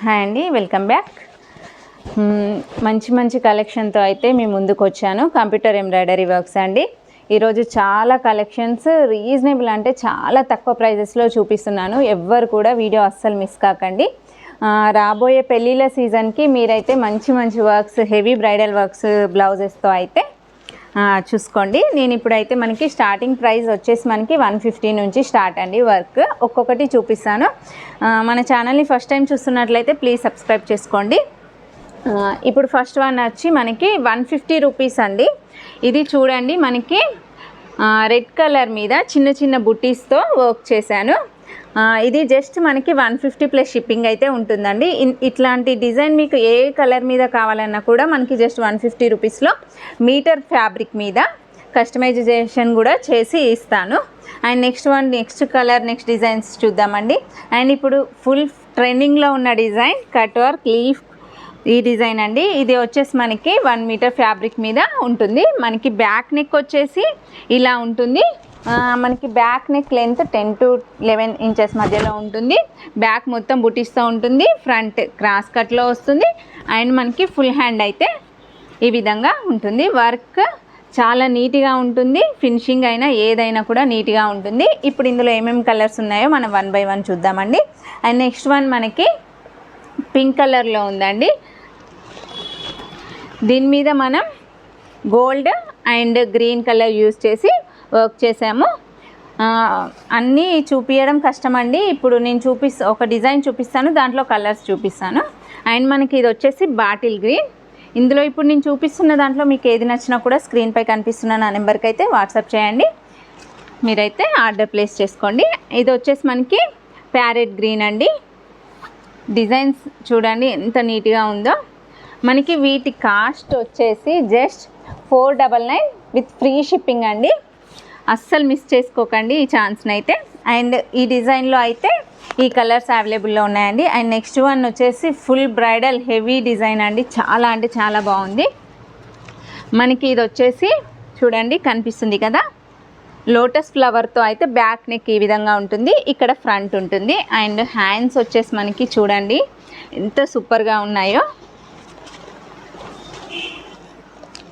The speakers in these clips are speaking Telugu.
హాయ్ అండి, వెల్కమ్ బ్యాక్. మంచి కలెక్షన్తో అయితే మీ ముందుకు వచ్చాను. కంప్యూటర్ ఎంబ్రాయిడరీ వర్క్స్ అండి. ఈరోజు చాలా కలెక్షన్స్ రీజనబుల్ అంటే చాలా తక్కువ ప్రైజెస్లో చూపిస్తున్నాను. ఎవ్వరు కూడా వీడియో అస్సలు మిస్ కాకండి. రాబోయే పెళ్ళిళ్ళ సీజన్కి మీరైతే మంచి వర్క్స్, హెవీ బ్రైడల్ వర్క్స్ బ్లౌజెస్తో అయితే చూసుకోండి. నేను ఇప్పుడైతే మనకి స్టార్టింగ్ ప్రైస్ వచ్చేసి మనకి 150 నుంచి స్టార్ట్ అండి. వర్క్ ఒక్కొక్కటి చూపిస్తాను. మన ఛానల్ని ఫస్ట్ టైం చూస్తున్నట్లయితే ప్లీజ్ సబ్స్క్రైబ్ చేసుకోండి. ఇప్పుడు ఫస్ట్ వన్ వచ్చి మనకి 150 రూపీస్ అండి. ఇది చూడండి, మనకి రెడ్ కలర్ మీద చిన్న బుట్టీస్తో వర్క్ చేశాను. ఇది జస్ట్ మనకి 150 ప్లస్ షిప్పింగ్ అయితే ఉంటుందండి. ఇట్లాంటి డిజైన్ మీకు ఏ కలర్ మీద కావాలన్నా కూడా మనకి జస్ట్ 150 రూపీస్లో మీటర్ ఫ్యాబ్రిక్ మీద కస్టమైజేషన్ కూడా చేసి ఇస్తాను. And next colour, next designs చూద్దామండి. అండ్ ఇప్పుడు ఫుల్ ట్రెండింగ్లో ఉన్న డిజైన్ కట్ వర్క్ లీఫ్ ఈ డిజైన్ అండి. ఇది వచ్చేసి మనకి 1 మీటర్ ఫ్యాబ్రిక్ మీద ఉంటుంది. మనకి బ్యాక్ నెక్ వచ్చేసి ఇలా ఉంటుంది. మనకి back neck length 10 to 11 inches మధ్యలో ఉంటుంది. బ్యాక్ మొత్తం బుటీస్తో ఉంటుంది. ఫ్రంట్ క్రాస్ కట్లో వస్తుంది. అండ్ మనకి ఫుల్ హ్యాండ్ అయితే ఈ విధంగా ఉంటుంది. వర్క్ చాలా నీట్గా ఉంటుంది. ఫినిషింగ్ అయినా ఏదైనా కూడా నీట్గా ఉంటుంది. ఇప్పుడు ఇందులో ఏమేమి కలర్స్ ఉన్నాయో మనం 1 by 1 చూద్దామండి. అండ్ నెక్స్ట్ వన్ మనకి పింక్ కలర్లో ఉందండి. దీని మీద మనం gold and green colour use చేసి వర్క్ చేసాము. అన్నీ చూపించడం కష్టమండి. ఇప్పుడు నేను ఒక డిజైన్ చూపిస్తాను, దాంట్లో కలర్స్ చూపిస్తాను. అండ్ మనకి ఇది వచ్చేసి బాటిల్ గ్రీన్. ఇందులో ఇప్పుడు నేను చూపిస్తున్న దాంట్లో మీకు ఏది నచ్చినా కూడా స్క్రీన్పై కనిపిస్తున్న నా నెంబర్కి అయితే వాట్సాప్ చేయండి. మీరైతే ఆర్డర్ ప్లేస్ చేసుకోండి. ఇది వచ్చేసి మనకి ప్యారెట్ గ్రీన్ అండి. డిజైన్స్ చూడండి ఎంత నీట్గా ఉందో. మనకి వీటి కాస్ట్ వచ్చేసి జస్ట్ 499 విత్ ఫ్రీ షిప్పింగ్ అండి. అస్సలు మిస్ చేసుకోకండి ఈ ఛాన్స్ని అయితే. అండ్ ఈ డిజైన్లో అయితే ఈ కలర్స్ అవైలబుల్లో ఉన్నాయండి. అండ్ నెక్స్ట్ వన్ వచ్చేసి ఫుల్ బ్రైడల్ హెవీ డిజైన్ అండి. చాలా అంటే చాలా బాగుంది. మనకి ఇది వచ్చేసి చూడండి, కనిపిస్తుంది కదా, లోటస్ ఫ్లవర్తో అయితే బ్యాక్ నెక్ ఈ విధంగా ఉంటుంది. ఇక్కడ ఫ్రంట్ ఉంటుంది. అండ్ హ్యాండ్స్ వచ్చేసి మనకి చూడండి ఎంత సూపర్గా ఉన్నాయో.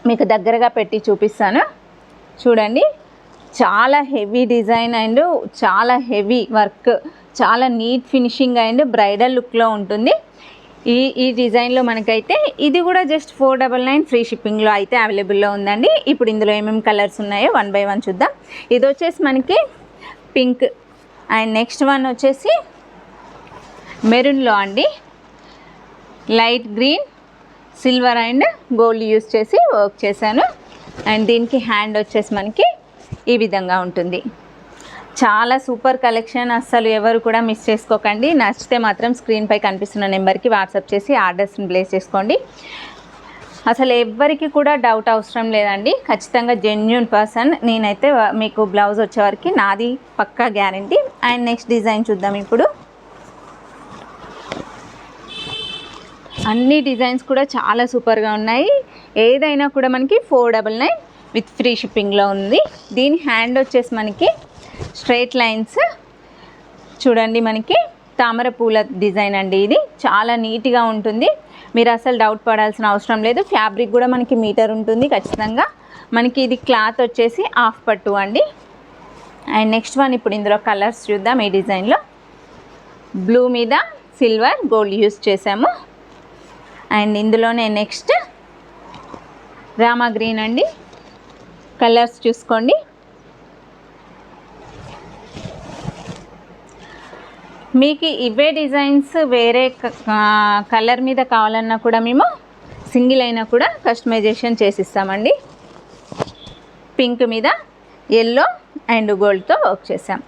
మీకు దగ్గరగా పెట్టి చూపిస్తాను చూడండి. చాలా హెవీ డిజైన్ అండ్ చాలా హెవీ వర్క్, చాలా నీట్ ఫినిషింగ్ అండ్ బ్రైడల్ లుక్లో ఉంటుంది. ఈ డిజైన్లో మనకైతే ఇది కూడా జస్ట్ 499 ఫ్రీ షిప్పింగ్లో అయితే అవైలబుల్లో ఉందండి. ఇప్పుడు ఇందులో ఏమేమి కలర్స్ ఉన్నాయో 1 by 1 చూద్దాం. ఇది వచ్చేసి మనకి పింక్. అండ్ నెక్స్ట్ వన్ వచ్చేసి మెరూన్లో అండి. Light green, silver and gold use చేసి వర్క్ చేశాను. అండ్ దీనికి హ్యాండ్ వచ్చేసి మనకి ఈ విధంగా ఉంటుంది. చాలా సూపర్ కలెక్షన్, అస్సలు ఎవరు కూడా మిస్ చేసుకోకండి. నచ్చితే మాత్రం స్క్రీన్పై కనిపిస్తున్న నెంబర్కి వాట్సాప్ చేసి ఆర్డర్స్ని ప్లేస్ చేసుకోండి. అసలు ఎవ్వరికి కూడా డౌట్ అవసరం లేదండి. ఖచ్చితంగా జెన్యూన్ పర్సన్. నేనైతే మీకు బ్లౌజ్ వచ్చేవరకు నాది పక్కా గ్యారంటీ. అండ్ నెక్స్ట్ డిజైన్ చూద్దాం. ఇప్పుడు అన్ని డిజైన్స్ కూడా చాలా సూపర్గా ఉన్నాయి. ఏదైనా కూడా మనకి 499 విత్ ఫ్రీ షిప్పింగ్లో ఉంది. దీని హ్యాండ్ వచ్చేసి మనకి స్ట్రైట్ లైన్స్ చూడండి, మనకి తామర పూల డిజైన్ అండి. ఇది చాలా నీట్గా ఉంటుంది. మీరు అసలు డౌట్ పడాల్సిన అవసరం లేదు. ఫ్యాబ్రిక్ కూడా మనకి మీటర్ ఉంటుంది ఖచ్చితంగా. మనకి ఇది క్లాత్ వచ్చేసి హాఫ్ పట్టు అండి. అండ్ నెక్స్ట్ వన్ ఇప్పుడు ఇందులో కలర్స్ చూద్దాం. ఈ డిజైన్లో బ్లూ మీద సిల్వర్ గోల్డ్ యూస్ చేసాము. అండ్ ఇందులోనే నెక్స్ట్ రామా గ్రీన్ అండి. కలర్స్ చూసుకోండి. మీకు ఇవే డిజైన్స్ వేరే కలర్ మీద కావాలన్నా కూడా మేము సింగిల్ అయినా కూడా కస్టమైజేషన్ చేసిస్తామండి. పింక్ మీద ఎల్లో అండ్ గోల్డ్తో వర్క్ చేసాం.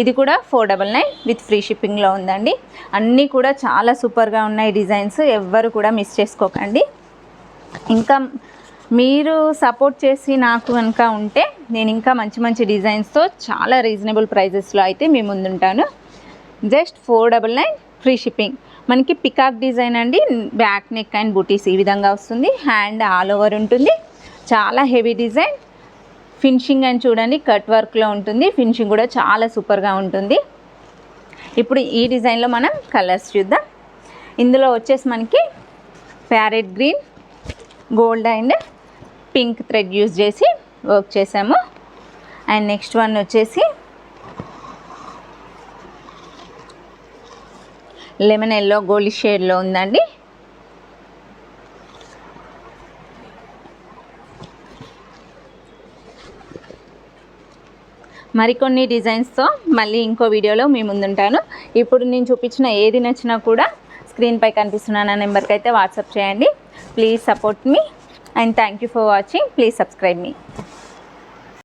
ఇది కూడా 499 విత్ ఫ్రీ షిప్పింగ్లో ఉందండి. అన్నీ కూడా చాలా సూపర్గా ఉన్నాయి డిజైన్స్. ఎవ్వరు కూడా మిస్ చేసుకోకండి. ఇంకా మీరు సపోర్ట్ చేసి నాకు కనుక ఉంటే నేను ఇంకా మంచి డిజైన్స్తో చాలా రీజనబుల్ ప్రైజెస్లో అయితే మీ ముందుంటాను. Just 499 free shipping. మనకి పికాక్ డిజైన్ అండి. బ్యాక్ నెక్ అండ్ బుటీస్ ఈ విధంగా వస్తుంది. హ్యాండ్ ఆల్ ఓవర్ ఉంటుంది. చాలా హెవీ డిజైన్. ఫినిషింగ్ అని చూడండి కట్ వర్క్లో ఉంటుంది. ఫినిషింగ్ కూడా చాలా సూపర్గా ఉంటుంది. ఇప్పుడు ఈ డిజైన్లో మనం కలర్స్ చూద్దాం. ఇందులో వచ్చేసి మనకి parrot green, gold and pink thread use చేసి వర్క్ చేసాము. అండ్ నెక్స్ట్ వన్ వచ్చేసి లెమన్ ఎల్లో గోల్డ్ షేడ్లో ఉందండి. మరికొన్ని డిజైన్స్తో మళ్ళీ ఇంకో వీడియోలో మీ ముందుంటాను. ఇప్పుడు నేను చూపించిన ఏది నచ్చినా కూడా స్క్రీన్పై కనిపిస్తున్న నా నెంబర్కి అయితే వాట్సాప్ చేయండి. Please support me and thank you for watching. Please subscribe me.